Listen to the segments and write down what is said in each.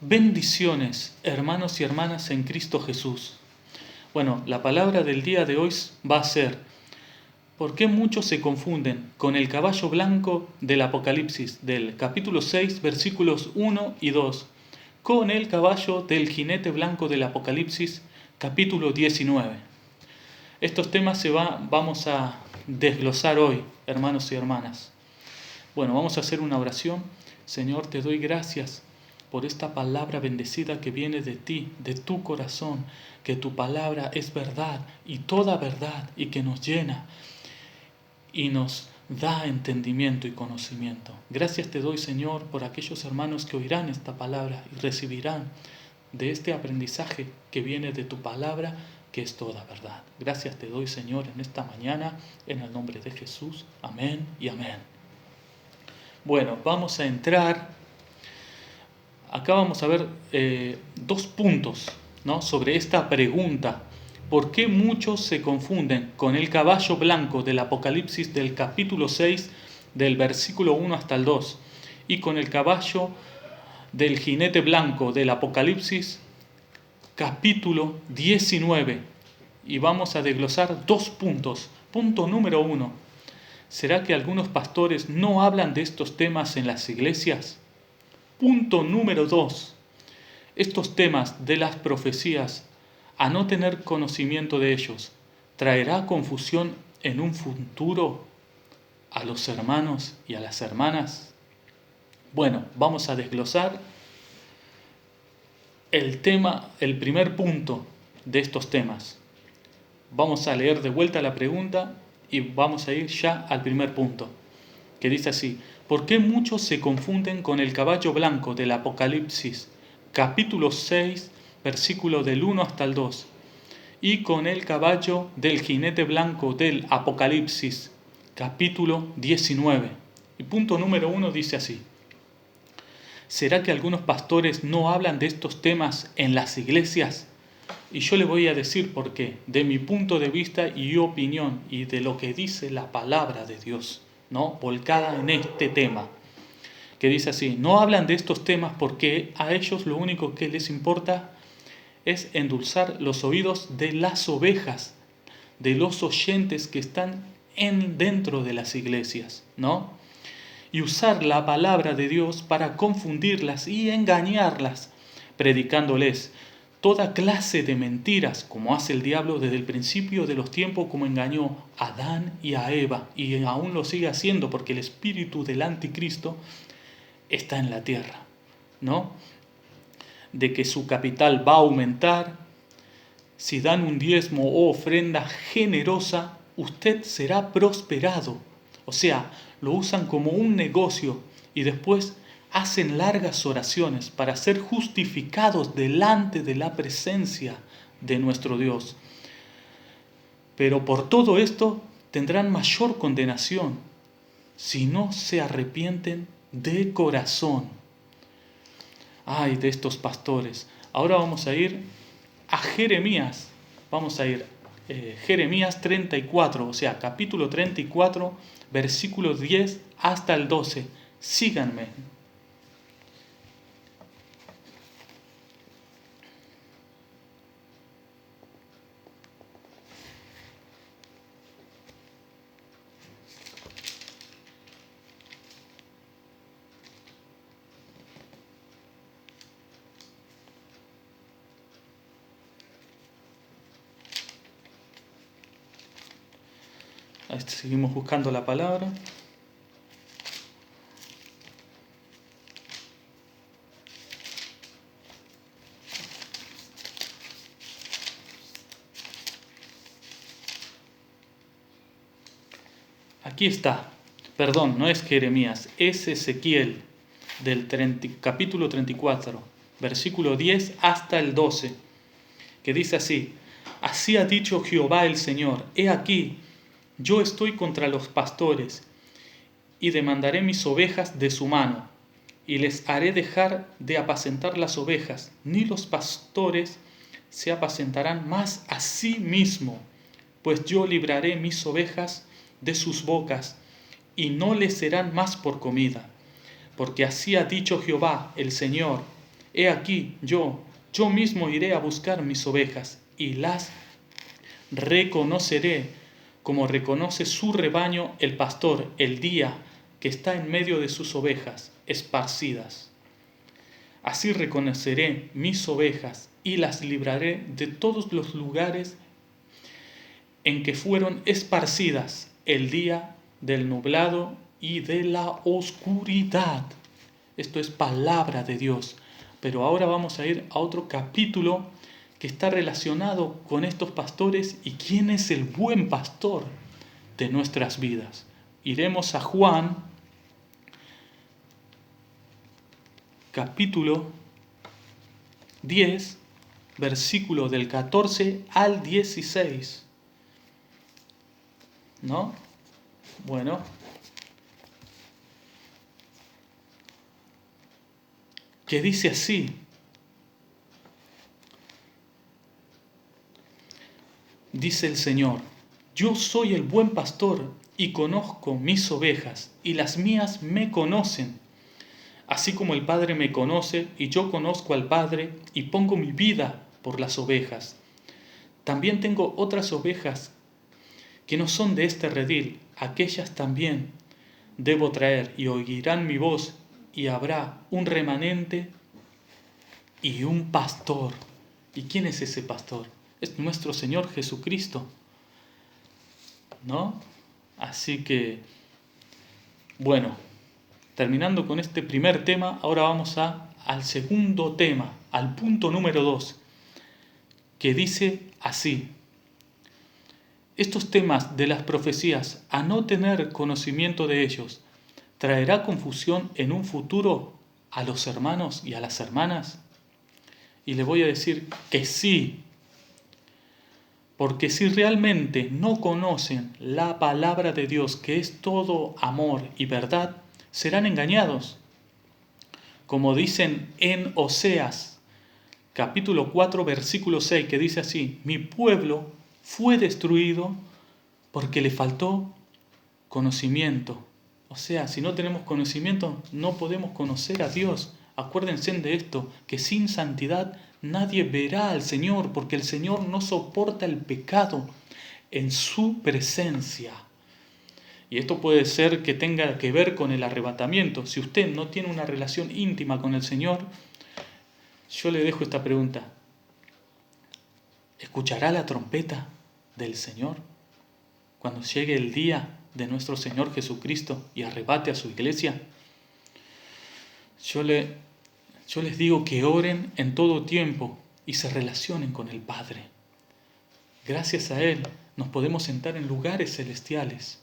Bendiciones, hermanos y hermanas en Cristo Jesús. Bueno, la palabra del día de hoy va a ser: ¿por qué muchos se confunden con el caballo blanco del Apocalipsis, del capítulo 6, versículos 1 y 2, con el caballo del jinete blanco del Apocalipsis, capítulo 19? Estos temas vamos a desglosar hoy, hermanos y hermanas. Bueno, vamos a hacer una oración. Señor, te doy gracias por esta palabra bendecida que viene de ti, de tu corazón, que tu palabra es verdad y toda verdad, y que nos llena y nos da entendimiento y conocimiento. Gracias te doy, Señor, por aquellos hermanos que oirán esta palabra y recibirán de este aprendizaje que viene de tu palabra, que es toda verdad. Gracias te doy, Señor, en esta mañana, en el nombre de Jesús. Amén y amén. Bueno, vamos a entrar. Acá vamos a ver dos puntos, ¿no?, sobre esta pregunta. ¿Por qué muchos se confunden con el caballo blanco del Apocalipsis del capítulo 6, del versículo 1 hasta el 2, y con el caballo del jinete blanco del Apocalipsis capítulo 19? Y vamos a desglosar dos puntos. Punto número 1. ¿Será que algunos pastores no hablan de estos temas en las iglesias? Punto número 2. Estos temas de las profecías, a no tener conocimiento de ellos, ¿traerá confusión en un futuro a los hermanos y a las hermanas? Bueno, vamos a desglosar el primer punto de estos temas. Vamos a leer de vuelta la pregunta y vamos a ir ya al primer punto, que dice así: ¿por qué muchos se confunden con el caballo blanco del Apocalipsis, capítulo 6, versículo del 1 hasta el 2, y con el caballo del jinete blanco del Apocalipsis, capítulo 19? Y punto número 1 dice así: ¿será que algunos pastores no hablan de estos temas en las iglesias? Y yo le voy a decir por qué, de mi punto de vista y opinión, y de lo que dice la palabra de Dios, ¿no?, volcada en este tema, que dice así: no hablan de estos temas porque a ellos lo único que les importa es endulzar los oídos de las ovejas, de los oyentes que están dentro de las iglesias, ¿no?, y usar la palabra de Dios para confundirlas y engañarlas, predicándoles toda clase de mentiras, como hace el diablo desde el principio de los tiempos, como engañó a Adán y a Eva, y aún lo sigue haciendo, porque el espíritu del anticristo está en la tierra, ¿no?, de que su capital va a aumentar. Si dan un diezmo o ofrenda generosa, usted será prosperado. O sea, lo usan como un negocio y después hacen largas oraciones para ser justificados delante de la presencia de nuestro Dios. Pero por todo esto tendrán mayor condenación si no se arrepienten de corazón. Ay, de estos pastores. Ahora vamos a ir a Jeremías. Vamos a ir Jeremías 34, o sea, capítulo 34, versículos 10 hasta el 12. Síganme. Seguimos buscando la palabra. Aquí está. Perdón, no es Jeremías, es Ezequiel, del capítulo 34, versículo 10 hasta el 12, que dice así: así ha dicho Jehová el Señor, he aquí, yo estoy contra los pastores, y demandaré mis ovejas de su mano, y les haré dejar de apacentar las ovejas, ni los pastores se apacentarán más a sí mismo, pues yo libraré mis ovejas de sus bocas, y no les serán más por comida. Porque así ha dicho Jehová el Señor: He aquí, yo mismo iré a buscar mis ovejas y las reconoceré como reconoce su rebaño el pastor el día que está en medio de sus ovejas esparcidas. Así reconoceré mis ovejas y las libraré de todos los lugares en que fueron esparcidas el día del nublado y de la oscuridad. Esto es palabra de Dios. Pero ahora vamos a ir a otro capítulo que está relacionado con estos pastores y quién es el buen pastor de nuestras vidas. Iremos a Juan, capítulo 10, versículo del 14 al 16. ¿No? Bueno. Que dice así. Dice el Señor: yo soy el buen pastor y conozco mis ovejas, y las mías me conocen, así como el Padre me conoce y yo conozco al Padre y pongo mi vida por las ovejas. También tengo otras ovejas que no son de este redil, aquellas también debo traer y oirán mi voz, y habrá un remanente y un pastor. ¿Y quién es ese pastor? Es nuestro Señor Jesucristo, ¿no? Así que, bueno, terminando con este primer tema, ahora vamos al segundo tema, al punto número 2, que dice así: estos temas de las profecías, a no tener conocimiento de ellos, ¿traerá confusión en un futuro a los hermanos y a las hermanas? Y le voy a decir que sí, porque si realmente no conocen la palabra de Dios, que es todo amor y verdad, serán engañados. Como dicen en Oseas, capítulo 4, versículo 6, que dice así: mi pueblo fue destruido porque le faltó conocimiento. O sea, si no tenemos conocimiento, no podemos conocer a Dios. Acuérdense de esto, que sin santidad nadie verá al Señor, porque el Señor no soporta el pecado en su presencia. Y esto puede ser que tenga que ver con el arrebatamiento. Si usted no tiene una relación íntima con el Señor, yo le dejo esta pregunta: ¿escuchará la trompeta del Señor cuando llegue el día de nuestro Señor Jesucristo y arrebate a su iglesia? Yo les digo que oren en todo tiempo y se relacionen con el Padre. Gracias a Él nos podemos sentar en lugares celestiales.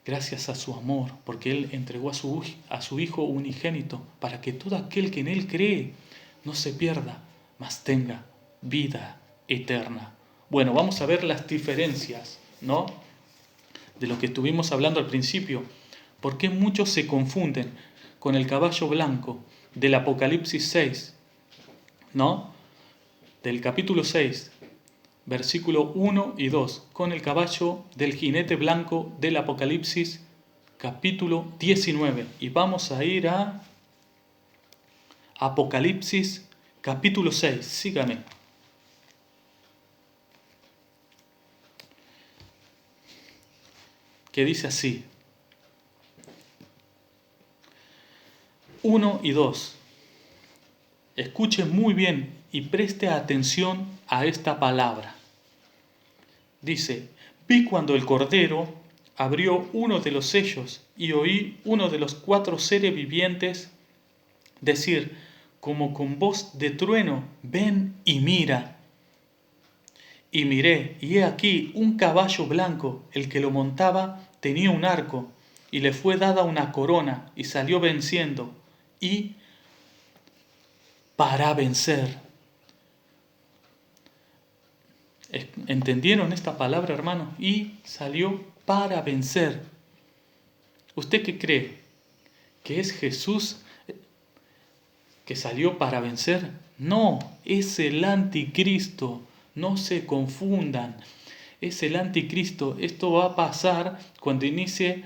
Gracias a su amor, porque Él entregó a su Hijo unigénito para que todo aquel que en Él cree no se pierda, mas tenga vida eterna. Bueno, vamos a ver las diferencias, ¿no?, de lo que estuvimos hablando al principio. ¿Por qué muchos se confunden con el caballo blanco del Apocalipsis 6, ¿no?, del capítulo 6, versículo 1 y 2, con el caballo del jinete blanco del Apocalipsis capítulo 19? Y vamos a ir a Apocalipsis capítulo 6, sígame. Que dice así: 1 y 2. Escuche muy bien y preste atención a esta palabra. Dice: vi cuando el Cordero abrió uno de los sellos y oí uno de los 4 seres vivientes decir, como con voz de trueno: ven y mira. Y miré, y he aquí un caballo blanco, el que lo montaba tenía un arco, y le fue dada una corona, y salió venciendo, y para vencer. ¿Entendieron esta palabra, hermanos? Y salió para vencer. ¿Usted qué cree? ¿Que es Jesús que salió para vencer? No, es el anticristo. No se confundan. Es el anticristo. Esto va a pasar cuando inicie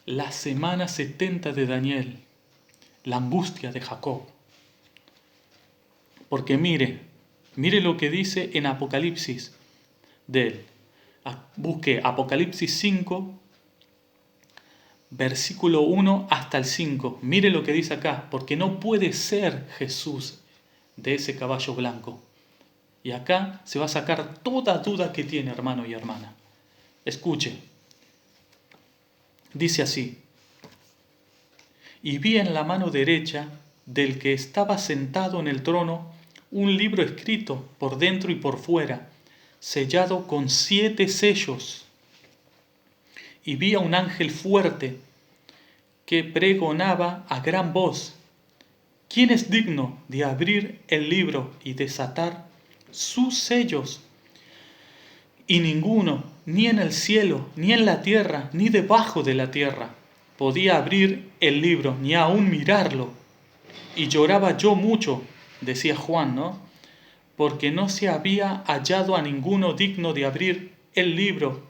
la semana 70 de Daniel. la angustia de Jacob. Porque mire lo que dice en Apocalipsis de él. Busque Apocalipsis 5, versículo 1 hasta el 5. Mire lo que dice acá, porque no puede ser Jesús de ese caballo blanco. Y acá se va a sacar toda duda que tiene, hermano y hermana. Escuche. Dice así: y vi en la mano derecha del que estaba sentado en el trono un libro escrito por dentro y por fuera, sellado con 7 sellos. Y vi a un ángel fuerte que pregonaba a gran voz: ¿quién es digno de abrir el libro y desatar sus sellos? Y ninguno, ni en el cielo, ni en la tierra, ni debajo de la tierra, podía abrir el libro, ni aún mirarlo. Y lloraba yo mucho, decía Juan, ¿no? Porque no se había hallado a ninguno digno de abrir el libro,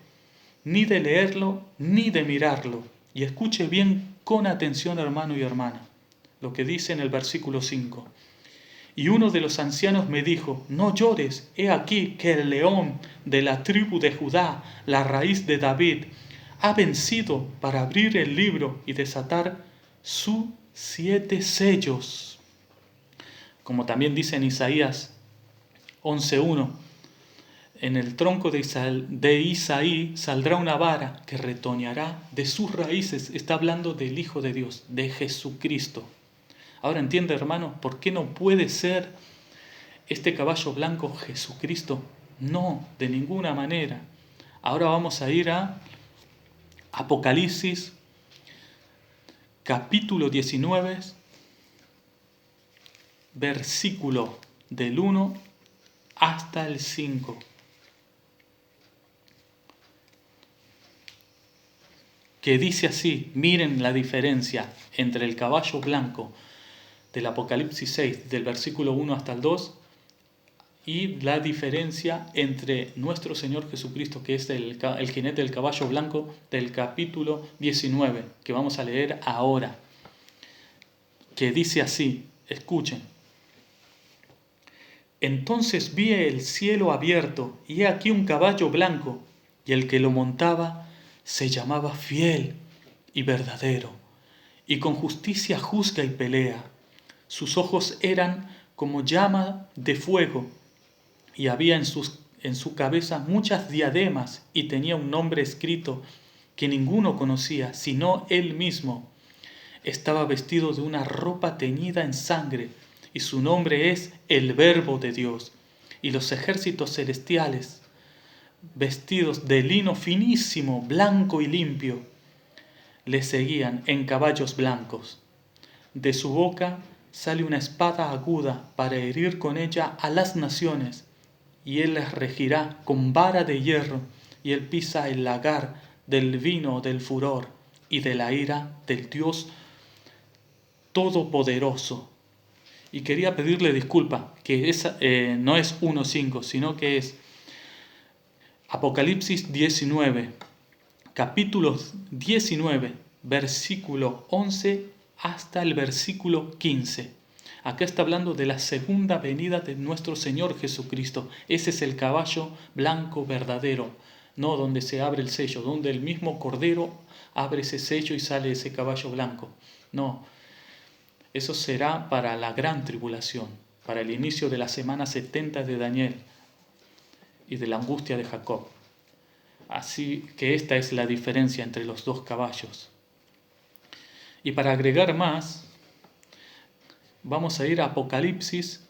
ni de leerlo, ni de mirarlo. Y escuche bien con atención, hermano y hermana, lo que dice en el versículo 5. Y uno de los ancianos me dijo: no llores, he aquí que el león de la tribu de Judá, la raíz de David, ha vencido para abrir el libro y desatar sus 7 sellos. Como también dice en Isaías 11:1, en el tronco de Isaí saldrá una vara que retoñará de sus raíces. Está hablando del Hijo de Dios, de Jesucristo. Ahora entiende, hermano, ¿por qué no puede ser este caballo blanco Jesucristo? No, de ninguna manera. Ahora vamos a ir a Apocalipsis, capítulo 19, versículo del 1 hasta el 5. Que dice así, miren la diferencia entre el caballo blanco del Apocalipsis 6, del versículo 1 hasta el 2, y la diferencia entre nuestro Señor Jesucristo, que es el jinete del caballo blanco, del capítulo 19, que vamos a leer ahora, que dice así, escuchen. Entonces vi el cielo abierto, y he aquí un caballo blanco, y el que lo montaba se llamaba Fiel y Verdadero, y con justicia juzga y pelea. Sus ojos eran como llama de fuego, y había en su cabeza muchas diademas, y tenía un nombre escrito que ninguno conocía, sino él mismo. Estaba vestido de una ropa teñida en sangre, y su nombre es el Verbo de Dios. Y los ejércitos celestiales, vestidos de lino finísimo, blanco y limpio, le seguían en caballos blancos. De su boca sale una espada aguda para herir con ella a las naciones, y él les regirá con vara de hierro, y él pisa el lagar del vino del furor y de la ira del Dios Todopoderoso. Y quería pedirle disculpa, que no es 1.5, sino que es Apocalipsis 19, capítulo 19, versículo 11 hasta el versículo 15. Acá está hablando de la segunda venida de nuestro Señor Jesucristo. Ese es el caballo blanco verdadero, no donde se abre el sello, donde el mismo Cordero abre ese sello y sale ese caballo blanco. No, eso será para la gran tribulación, para el inicio de la semana 70 de Daniel y de la angustia de Jacob. Así que esta es la diferencia entre los dos caballos. Y para agregar más, vamos a ir a Apocalipsis,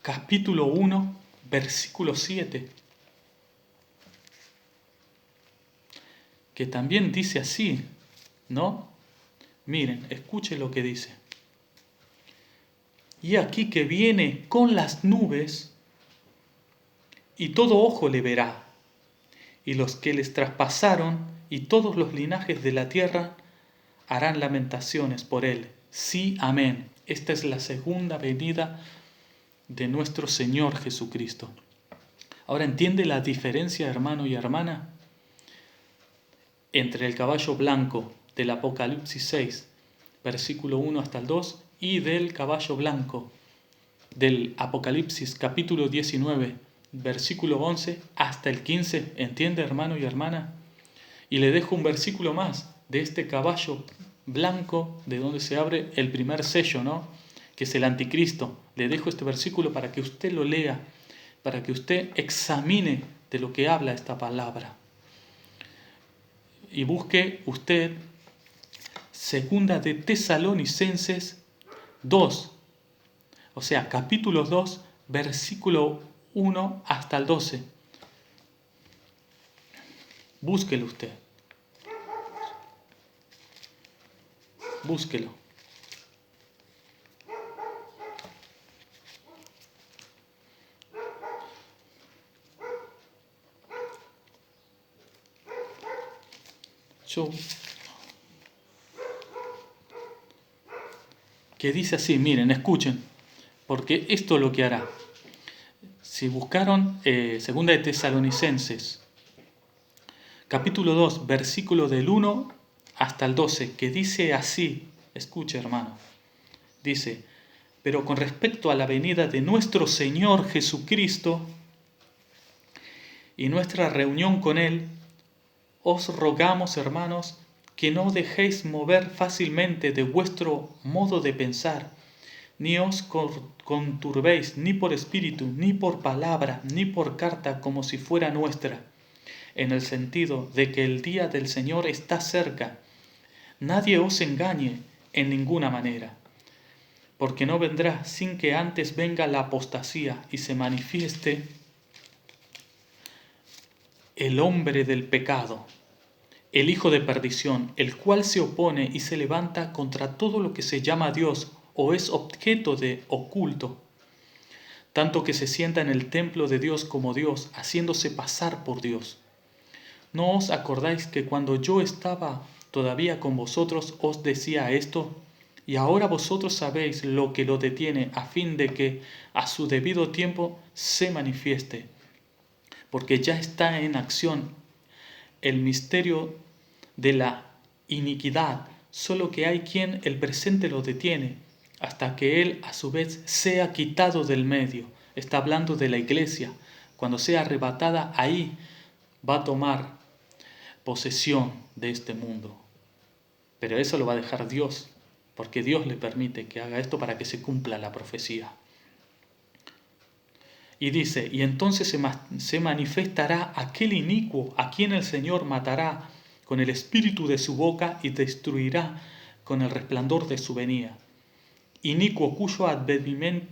capítulo 1, versículo 7, que también dice así, ¿no? Miren, escuchen lo que dice. Y aquí que viene con las nubes, y todo ojo le verá, y los que les traspasaron, y todos los linajes de la tierra, harán lamentaciones por él. Sí, amén. Esta es la segunda venida de nuestro Señor Jesucristo. Ahora, ¿entiende la diferencia, hermano y hermana, entre el caballo blanco del Apocalipsis 6 versículo 1 hasta el 2, y del caballo blanco, del Apocalipsis capítulo 19, versículo 11 hasta el 15. ¿Entiende, hermano y hermana? Y le dejo un versículo más de este caballo blanco, de donde se abre el primer sello, ¿no? Que es el anticristo. Le dejo este versículo para que usted lo lea, para que usted examine de lo que habla esta palabra. Y busque usted segunda de Tesalonicenses 2, o sea, capítulo 2, versículo 1 hasta el 12. Búsquelo usted. Búsquelo. Que dice así, miren, escuchen, porque esto es lo que hará. Si buscaron segunda de Tesalonicenses, capítulo 2, versículo del 1 hasta el 12, que dice así, escuche hermano, dice, pero con respecto a la venida de nuestro Señor Jesucristo y nuestra reunión con Él, os rogamos, hermanos, que no dejéis mover fácilmente de vuestro modo de pensar, ni os conturbéis ni por espíritu, ni por palabra, ni por carta como si fuera nuestra, en el sentido de que el día del Señor está cerca. Nadie os engañe en ninguna manera, porque no vendrá sin que antes venga la apostasía y se manifieste el hombre del pecado, el hijo de perdición, el cual se opone y se levanta contra todo lo que se llama Dios o es objeto de oculto, tanto que se sienta en el templo de Dios como Dios, haciéndose pasar por Dios. ¿No os acordáis que cuando yo estaba todavía con vosotros os decía esto? Y ahora vosotros sabéis lo que lo detiene, a fin de que a su debido tiempo se manifieste, porque ya está en acción el misterio de la iniquidad, solo que hay quien el presente lo detiene, hasta que él a su vez sea quitado del medio. Está hablando de la iglesia. Cuando sea arrebatada, ahí va a tomar posesión de este mundo. Pero eso lo va a dejar Dios, porque Dios le permite que haga esto para que se cumpla la profecía. Y dice, y entonces se manifestará aquel inicuo a quien el Señor matará con el espíritu de su boca y destruirá con el resplandor de su venida. Inicuo cuyo advenimiento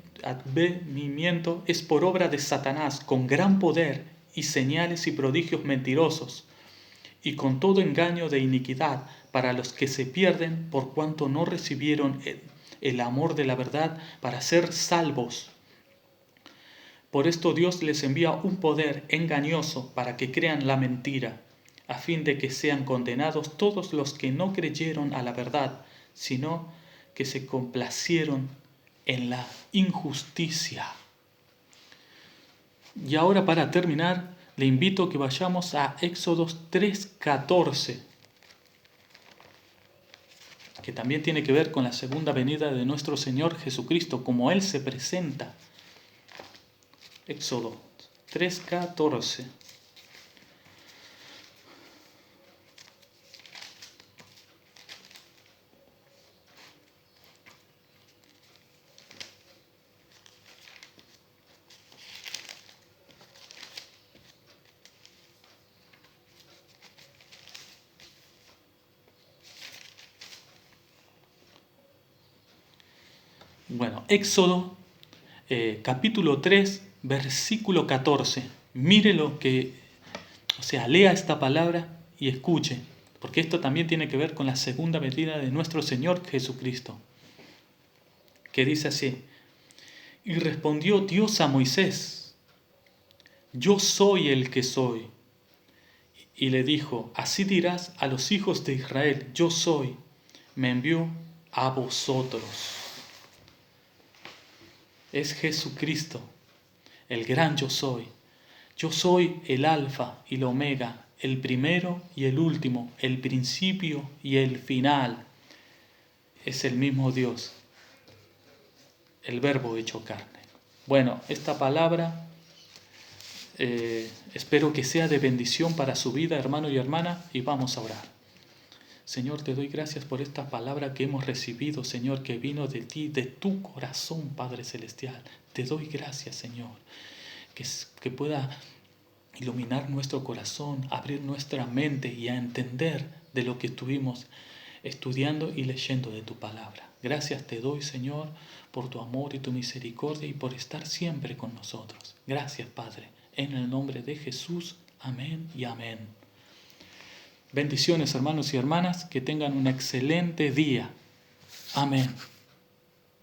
es por obra de Satanás, con gran poder y señales y prodigios mentirosos, y con todo engaño de iniquidad para los que se pierden por cuanto no recibieron el amor de la verdad para ser salvos. Por esto Dios les envía un poder engañoso para que crean la mentira, a fin de que sean condenados todos los que no creyeron a la verdad, sino que se complacieron en la injusticia. Y ahora, para terminar, le invito a que vayamos a Éxodo 3:14, que también tiene que ver con la segunda venida de nuestro Señor Jesucristo, como Él se presenta. Éxodo 3:14. Bueno, Éxodo capítulo 3, versículo 14. Mire lo que, lea esta palabra y escuche, porque esto también tiene que ver con la segunda venida de nuestro Señor Jesucristo, que dice así: y respondió Dios a Moisés, yo soy el que soy. Y le dijo, así dirás a los hijos de Israel, yo soy, me envió a vosotros. Es Jesucristo, el gran yo soy. Yo soy el alfa y el omega, el primero y el último, el principio y el final. es el mismo Dios, el Verbo hecho carne. Bueno, esta palabra espero que sea de bendición para su vida, hermano y hermana, y vamos a orar. Señor, te doy gracias por esta palabra que hemos recibido, Señor, que vino de ti, de tu corazón, Padre Celestial. Te doy gracias, Señor, que pueda iluminar nuestro corazón, abrir nuestra mente y a entender de lo que estuvimos estudiando y leyendo de tu palabra. Gracias te doy, Señor, por tu amor y tu misericordia y por estar siempre con nosotros. Gracias, Padre. En el nombre de Jesús. Amén y amén. Bendiciones, hermanos y hermanas. Que tengan un excelente día. Amén.